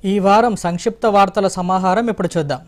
ఈ వారం సంక్షిప్త వార్తల సమాహారం ఇప్పుడు చూద్దాం.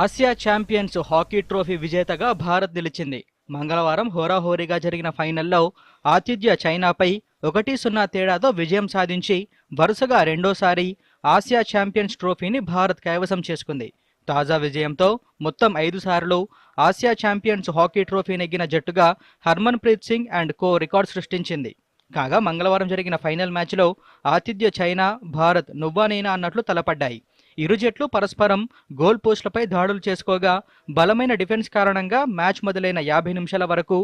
ఆసియా ఛాంపియన్స్ హాకీ ట్రోఫీ విజేతగా భారత్ నిలిచింది. మంగళవారం హోరాహోరీగా జరిగిన ఫైనల్లో ఆతిథ్య చైనాపై 1-0 తేడాతో విజయం సాధించి వరుసగా రెండోసారి ఆసియా ఛాంపియన్స్ ట్రోఫీని భారత్ కైవసం చేసుకుంది. తాజా విజయంతో మొత్తం 5 సార్లు ఆసియా ఛాంపియన్స్ హాకీ ట్రోఫీ నెగ్గిన జట్టుగా Harman Preet Singh and co record సృష్టించింది. కాగా మంగళవారం జరిగిన ఫైనల్ మ్యాచ్లో ఆతిథ్య చైనా, భారత్ నువ్వా నేనా అన్నట్లు తలపడ్డాయి. ఇరు జట్లు పరస్పరం గోల్ పోస్టులపై దాడులు చేసుకోగా బలమైన డిఫెన్స్ కారణంగా మ్యాచ్ మొదలైన 50 నిమిషాల వరకు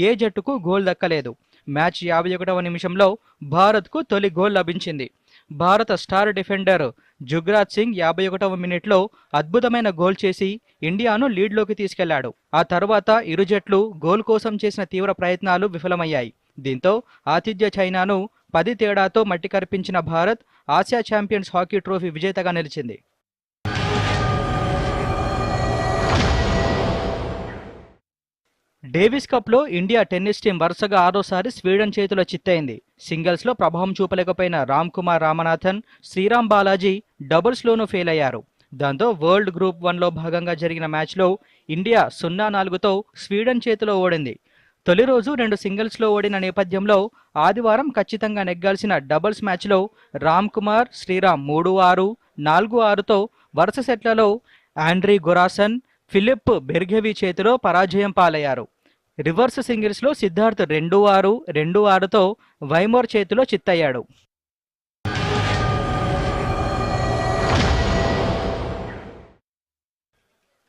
ఏ జట్టుకు గోల్ దక్కలేదు. మ్యాచ్ 51వ నిమిషంలో భారత్కు తొలి గోల్ లభించింది. భారత స్టార్ డిఫెండర్ జుగ్రాజ్ సింగ్ 51వ మినిట్లో అద్భుతమైన గోల్ చేసి ఇండియాను లీడ్లోకి తీసుకెళ్లాడు. ఆ తర్వాత ఇరు జట్లు గోల్ కోసం చేసిన తీవ్ర ప్రయత్నాలు విఫలమయ్యాయి. దీంతో ఆతిథ్య చైనాను 10 తేడాతో మట్టి కరిపించిన Bharat Asia champions hockey trophy విజేతగా నిలిచింది. డేవిస్ కప్లో ఇండియా టెన్నిస్ టీం వరుసగా 6వ స్వీడన్ చేతిలో చిత్తయింది. సింగిల్స్లో ప్రభావం చూపలేకపోయిన రామ్ కుమార్ రామనాథన్, శ్రీరామ్ బాలాజీ డబుల్స్లోనూ ఫెయిల్ అయ్యారు. దాంతో వరల్డ్ గ్రూప్ 1లో భాగంగా జరిగిన మ్యాచ్లో ఇండియా 0-4తో స్వీడన్ చేతిలో ఓడింది. తొలి రోజు 2 సింగిల్స్లో ఓడిన నేపథ్యంలో ఆదివారం ఖచ్చితంగా నెగ్గాల్సిన డబుల్స్ మ్యాచ్లో రామ్ కుమార్, శ్రీరామ్ 3-6, 4-6తో వరుస సెట్లలో ఆండ్రీ గొరాసన్, ఫిలిప్ బెర్గెవి చేతిలో పరాజయం పాలయ్యారు. రివర్స్ సింగిల్స్లో సిద్ధార్థ్ 2-6, 2-6తో వైమోర్ చేతిలో చిత్తయ్యాడు.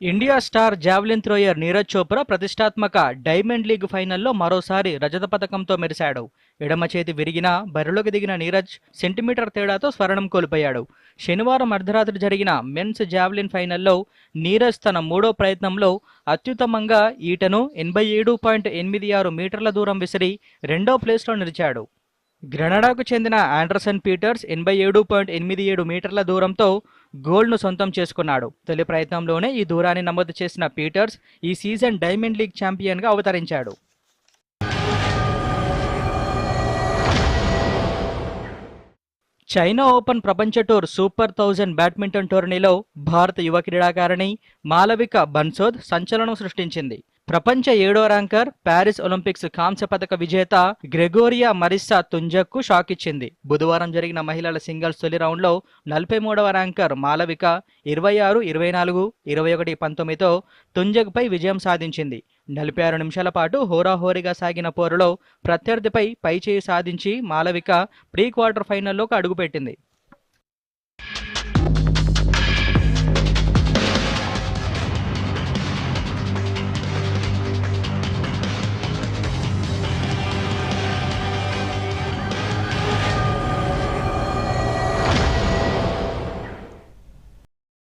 India star javelin thrower Neeraj Chopra ప్రతిష్టాత్మక డైమండ్ లీగ్ ఫైనల్లో మరోసారి రజత పతకంతో మెరిశాడు. ఎడమ చేతి విరిగిన బరిలోకి దిగిన నీరజ్ సెంటీమీటర్ తేడాతో స్వర్ణం కోల్పోయాడు. శనివారం అర్ధరాత్రి జరిగిన మెన్స్ జావెలిన్ ఫైనల్లో నీరజ్ తన 3వ ప్రయత్నంలో అత్యుత్తమంగా ఈటను 87.86 మీటర్ల దూరం విసిరి 2వ ప్లేస్లో నిలిచాడు. గ్రెనడాకు చెందిన ఆండర్సన్ పీటర్స్ 87.87 మీటర్ల దూరంతో గోల్డ్ను సొంతం చేసుకున్నాడు. తొలి ప్రయత్నంలోనే ఈ దూరాన్ని నమోదు చేసిన పీటర్స్ ఈ సీజన్ డైమండ్ లీగ్ ఛాంపియన్గా అవతరించాడు. చైనా ఓపెన్ ప్రపంచ టూర్ సూపర్ 1000 బ్యాడ్మింటన్ టోర్నీలో భారత యువ క్రీడాకారిణి మాలవిక బన్సోద్ సంచలనం సృష్టించింది. ప్రపంచ 7వ ర్యాంకర్, ప్యారిస్ ఒలింపిక్స్ కాంస్య పథక విజేత గ్రెగోరియా మరిస్సా తుంజక్కు షాక్ ఇచ్చింది. బుధవారం జరిగిన మహిళల సింగిల్స్ తొలి రౌండ్లో 43వ ర్యాంకర్ మాలవిక 26, 24, 21, 19తో తుంజక్పై విజయం సాధించింది. 46 నిమిషాల పాటు హోరాహోరీగా సాగిన పోరులో ప్రత్యర్థిపై పైచేయి సాధించి మాలవిక ప్రీ క్వార్టర్ ఫైనల్లోకి అడుగుపెట్టింది.